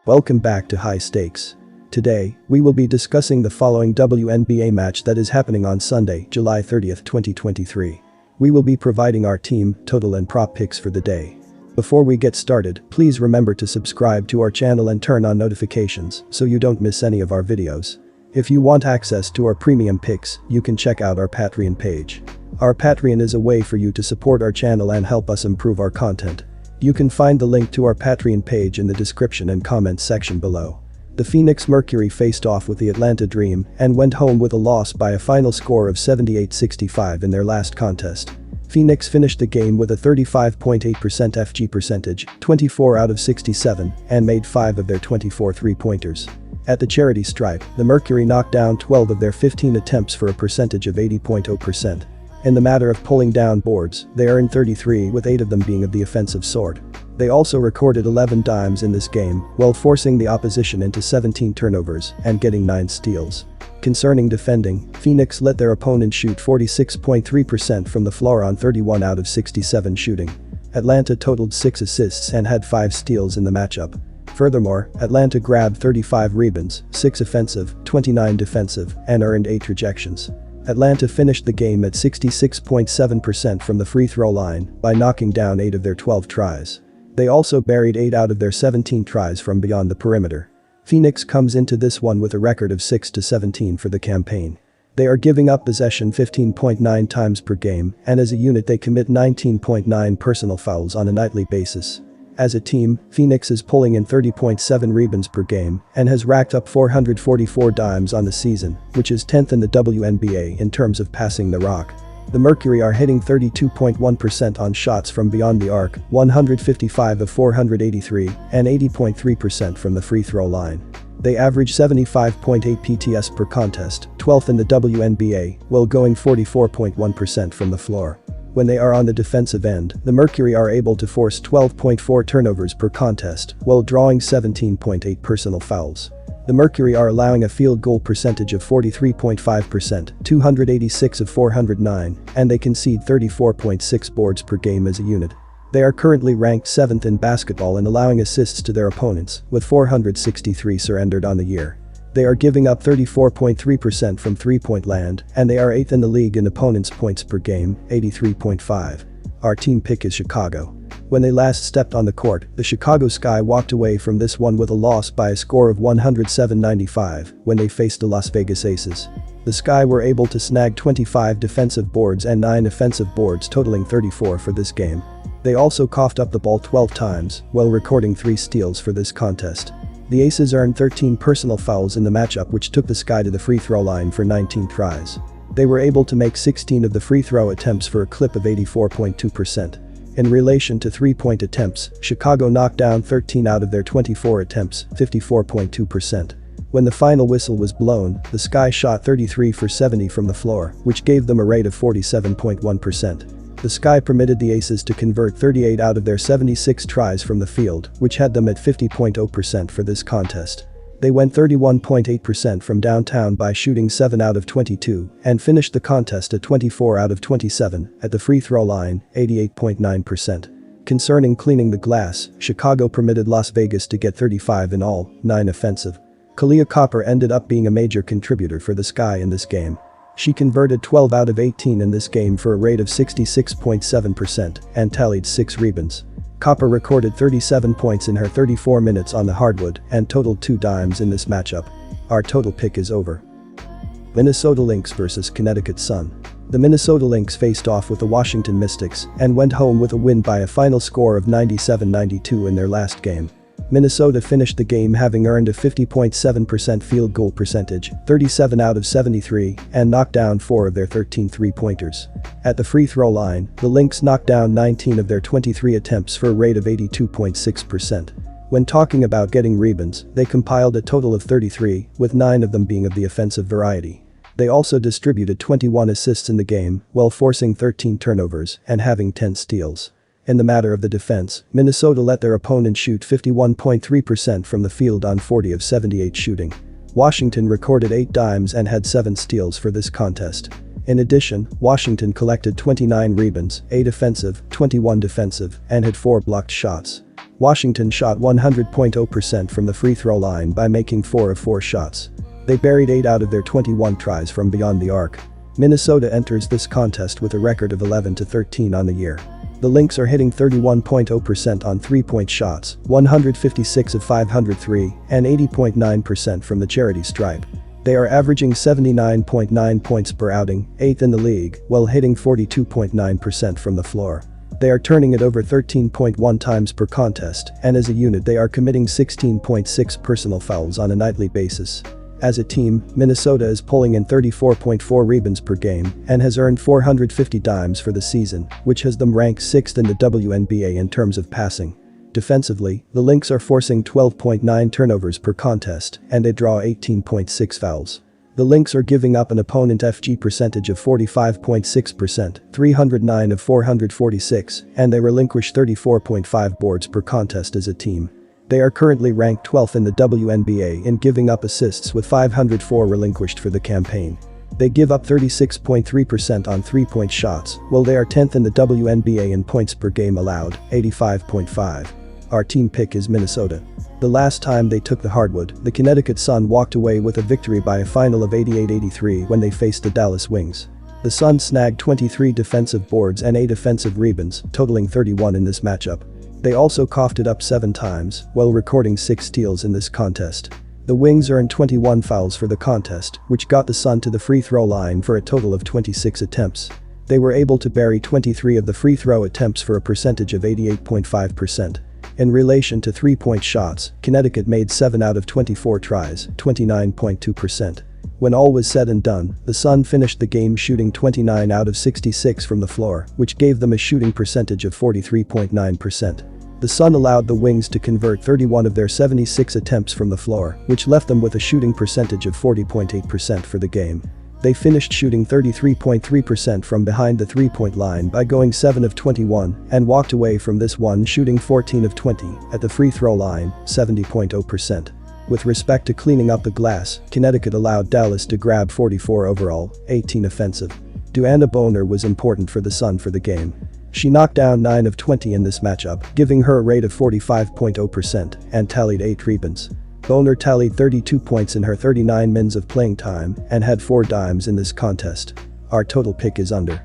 Welcome back to High Stakes. Today, we will be discussing the following WNBA match that is happening on Sunday, July 30th, 2023. We will be providing our team, total and prop picks for the day. Before we get started, please remember to subscribe to our channel and turn on notifications so you don't miss any of our videos. If you want access to our premium picks, you can check out our Patreon page. Our Patreon is a way for you to support our channel and help us improve our content. You can find the link to our Patreon page in the description and comments section below. The Phoenix Mercury faced off with the Atlanta Dream and went home with a loss by a final score of 78-65 in their last contest. Phoenix finished the game with a 35.8% FG percentage, 24 out of 67, and made 5 of their 24 three-pointers. At the charity stripe, the Mercury knocked down 12 of their 15 attempts for a percentage of 80.0%. In the matter of pulling down boards, they earned 33 with 8 of them being of the offensive sort. They also recorded 11 dimes in this game, while forcing the opposition into 17 turnovers and getting 9 steals. Concerning defending, Phoenix let their opponent shoot 46.3% from the floor on 31 out of 67 shooting. Atlanta totaled 6 assists and had 5 steals in the matchup. Furthermore, Atlanta grabbed 35 rebounds, 6 offensive, 29 defensive, and earned 8 rejections. Atlanta finished the game at 66.7% from the free throw line by knocking down 8 of their 12 tries. They also buried 8 out of their 17 tries from beyond the perimeter. Phoenix comes into this one with a record of 6-17 for the campaign. They are giving up possession 15.9 times per game, and as a unit they commit 19.9 personal fouls on a nightly basis. As a team, Phoenix is pulling in 30.7 rebounds per game and has racked up 444 dimes on the season, which is 10th in the WNBA in terms of passing the rock. The Mercury are hitting 32.1% on shots from beyond the arc, 155 of 483, and 80.3% from the free throw line. They average 75.8 PTS per contest, 12th in the WNBA, while going 44.1% from the floor. When they are on the defensive end, the Mercury are able to force 12.4 turnovers per contest, while drawing 17.8 personal fouls. The Mercury are allowing a field goal percentage of 43.5%, 286 of 409, and they concede 34.6 boards per game as a unit. They are currently ranked 7th in basketball in allowing assists to their opponents, with 463 surrendered on the year. They are giving up 34.3% from three-point land, and they are 8th in the league in opponents' points per game, 83.5. Our team pick is Chicago. When they last stepped on the court, the Chicago Sky walked away from this one with a loss by a score of 107-95 when they faced the Las Vegas Aces. The Sky were able to snag 25 defensive boards and 9 offensive boards, totaling 34 for this game. They also coughed up the ball 12 times, while recording 3 steals for this contest. The Aces earned 13 personal fouls in the matchup, which took the Sky to the free throw line for 19 tries. They were able to make 16 of the free throw attempts for a clip of 84.2%. In relation to three-point attempts, Chicago knocked down 13 out of their 24 attempts, 54.2%. When the final whistle was blown, the Sky shot 33 for 70 from the floor, which gave them a rate of 47.1%. The Sky permitted the Aces to convert 38 out of their 76 tries from the field, which had them at 50.0% for this contest. They went 31.8% from downtown by shooting 7 out of 22 and finished the contest at 24 out of 27 at the free throw line, 88.9%. Concerning cleaning the glass, Chicago permitted Las Vegas to get 35 in all, 9 offensive. Kahleah Copper ended up being a major contributor for the Sky in this game. She converted 12 out of 18 in this game for a rate of 66.7% and tallied 6 rebounds. Copper recorded 37 points in her 34 minutes on the hardwood and totaled 2 dimes in this matchup. Our total pick is over. Minnesota Lynx vs Connecticut Sun. The Minnesota Lynx faced off with the Washington Mystics and went home with a win by a final score of 97-92 in their last game. Minnesota finished the game having earned a 50.7% field goal percentage, 37 out of 73, and knocked down 4 of their 13 three-pointers. At the free throw line, the Lynx knocked down 19 of their 23 attempts for a rate of 82.6%. When talking about getting rebounds, they compiled a total of 33, with 9 of them being of the offensive variety. They also distributed 21 assists in the game, while forcing 13 turnovers and having 10 steals. In the matter of the defense, Minnesota let their opponent shoot 51.3% from the field on 40 of 78 shooting. Washington recorded 8 dimes and had 7 steals for this contest. In addition, Washington collected 29 rebounds, 8 offensive, 21 defensive, and had 4 blocked shots. Washington shot 100.0% from the free throw line by making 4 of 4 shots. They buried 8 out of their 21 tries from beyond the arc. Minnesota enters this contest with a record of 11-13 on the year. The Lynx are hitting 31.0% on 3-point shots, 156 of 503, and 80.9% from the charity stripe. They are averaging 79.9 points per outing, 8th in the league, while hitting 42.9% from the floor. They are turning it over 13.1 times per contest, and as a unit they are committing 16.6 personal fouls on a nightly basis. As a team, Minnesota is pulling in 34.4 rebounds per game and has earned 450 dimes for the season, which has them ranked 6th in the WNBA in terms of passing. Defensively, the Lynx are forcing 12.9 turnovers per contest and they draw 18.6 fouls. The Lynx are giving up an opponent FG percentage of 45.6%, 309 of 446, and they relinquish 34.5 boards per contest as a team. They are currently ranked 12th in the WNBA in giving up assists with 504 relinquished for the campaign. They give up 36.3% on 3-point shots, while they are 10th in the WNBA in points per game allowed, 85.5. Our team pick is Minnesota. The last time they took the hardwood, the Connecticut Sun walked away with a victory by a final of 88-83 when they faced the Dallas Wings. The Sun snagged 23 defensive boards and 8 offensive rebounds, totaling 31 in this matchup. They also coughed it up 7 times, while recording 6 steals in this contest. The Wings earned 21 fouls for the contest, which got the Sun to the free throw line for a total of 26 attempts. They were able to bury 23 of the free throw attempts for a percentage of 88.5%. In relation to 3-point shots, Connecticut made 7 out of 24 tries, 29.2%. When all was said and done, the Sun finished the game shooting 29 out of 66 from the floor, which gave them a shooting percentage of 43.9%. The Sun allowed the Wings to convert 31 of their 76 attempts from the floor, which left them with a shooting percentage of 40.8% for the game. They finished shooting 33.3% from behind the 3-point line by going 7 of 21 and walked away from this one shooting 14 of 20 at the free throw line, 70.0%. With respect to cleaning up the glass, Connecticut allowed Dallas to grab 44 overall, 18 offensive. Deanna Bonner was important for the Sun for the game. She knocked down 9 of 20 in this matchup, giving her a rate of 45.0% and tallied 8 rebounds. Bonner tallied 32 points in her 39 minutes of playing time and had 4 dimes in this contest. Our total pick is under.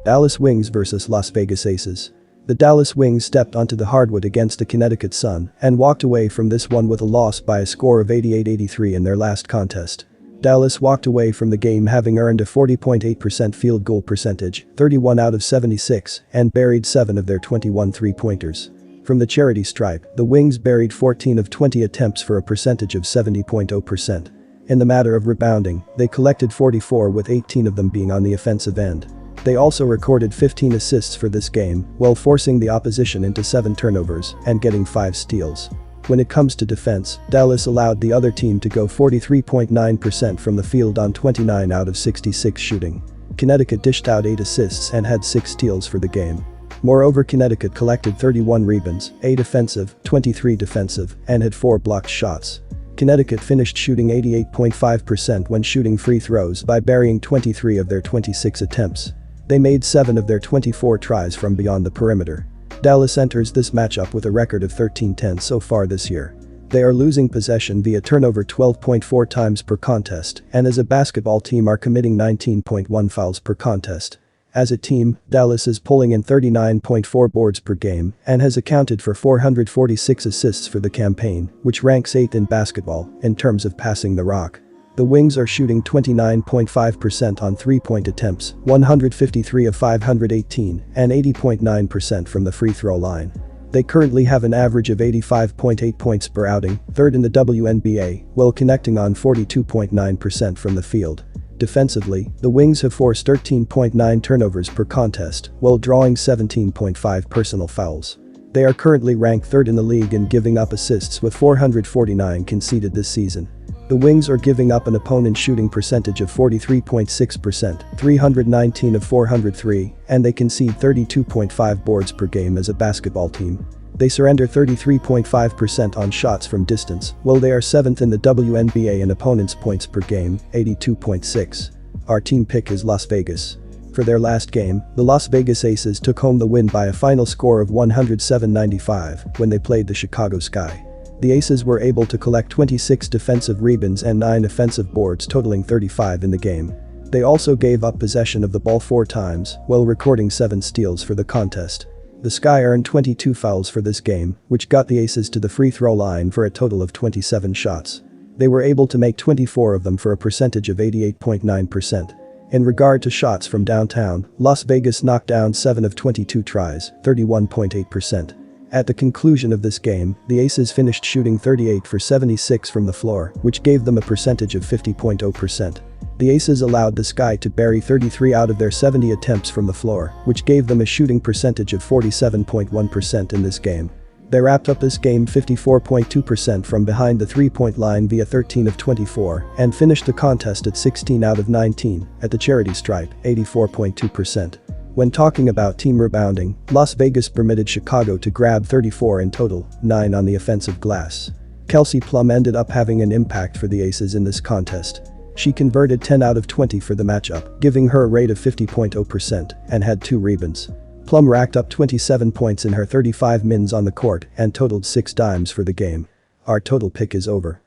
Dallas Wings vs Las Vegas Aces. The Dallas Wings stepped onto the hardwood against the Connecticut Sun and walked away from this one with a loss by a score of 88-83 in their last contest. Dallas walked away from the game having earned a 40.8% field goal percentage, 31 out of 76, and buried 7 of their 21 3-pointers. From the charity stripe, the Wings buried 14 of 20 attempts for a percentage of 70.0%. In the matter of rebounding, they collected 44 with 18 of them being on the offensive end. They also recorded 15 assists for this game, while forcing the opposition into 7 turnovers and getting 5 steals. When it comes to defense, Dallas allowed the other team to go 43.9% from the field on 29 out of 66 shooting. Connecticut dished out 8 assists and had 6 steals for the game. Moreover, Connecticut collected 31 rebounds, 8 offensive, 23 defensive, and had 4 blocked shots. Connecticut finished shooting 88.5% when shooting free throws by burying 23 of their 26 attempts. They made 7 of their 24 tries from beyond the perimeter. Dallas enters this matchup with a record of 13-10 so far this year. They are losing possession via turnover 12.4 times per contest and as a basketball team are committing 19.1 fouls per contest. As a team, Dallas is pulling in 39.4 boards per game and has accounted for 446 assists for the campaign, which ranks 8th in basketball in terms of passing the rock. The Wings are shooting 29.5% on 3-point attempts, 153 of 518, and 80.9% from the free throw line. They currently have an average of 85.8 points per outing, 3rd in the WNBA, while connecting on 42.9% from the field. Defensively, the Wings have forced 13.9 turnovers per contest, while drawing 17.5 personal fouls. They are currently ranked 3rd in the league in giving up assists with 449 conceded this season. The Wings are giving up an opponent shooting percentage of 43.6%, 319 of 403, and they concede 32.5 boards per game as a basketball team. They surrender 33.5% on shots from distance, while they are 7th in the WNBA in opponents' points per game, 82.6. Our team pick is Las Vegas. For their last game, the Las Vegas Aces took home the win by a final score of 107-95 when they played the Chicago Sky. The Aces were able to collect 26 defensive rebounds and 9 offensive boards, totaling 35 in the game. They also gave up possession of the ball 4 times, while recording 7 steals for the contest. The Sky earned 22 fouls for this game, which got the Aces to the free throw line for a total of 27 shots. They were able to make 24 of them for a percentage of 88.9%. In regard to shots from downtown, Las Vegas knocked down 7 of 22 tries, 31.8%. At the conclusion of this game, the Aces finished shooting 38 for 76 from the floor, which gave them a percentage of 50.0%. The Aces allowed the Sky to bury 33 out of their 70 attempts from the floor, which gave them a shooting percentage of 47.1% in this game. They wrapped up this game 54.2% from behind the three-point line via 13 of 24 and finished the contest at 16 out of 19 at the charity stripe, 84.2%. When talking about team rebounding, Las Vegas permitted Chicago to grab 34 in total, 9 on the offensive glass. Kelsey Plum ended up having an impact for the Aces in this contest. She converted 10 out of 20 for the matchup, giving her a rate of 50.0% and had 2 rebounds. Plum racked up 27 points in her 35 minutes on the court and totaled 6 dimes for the game. Our total pick is over.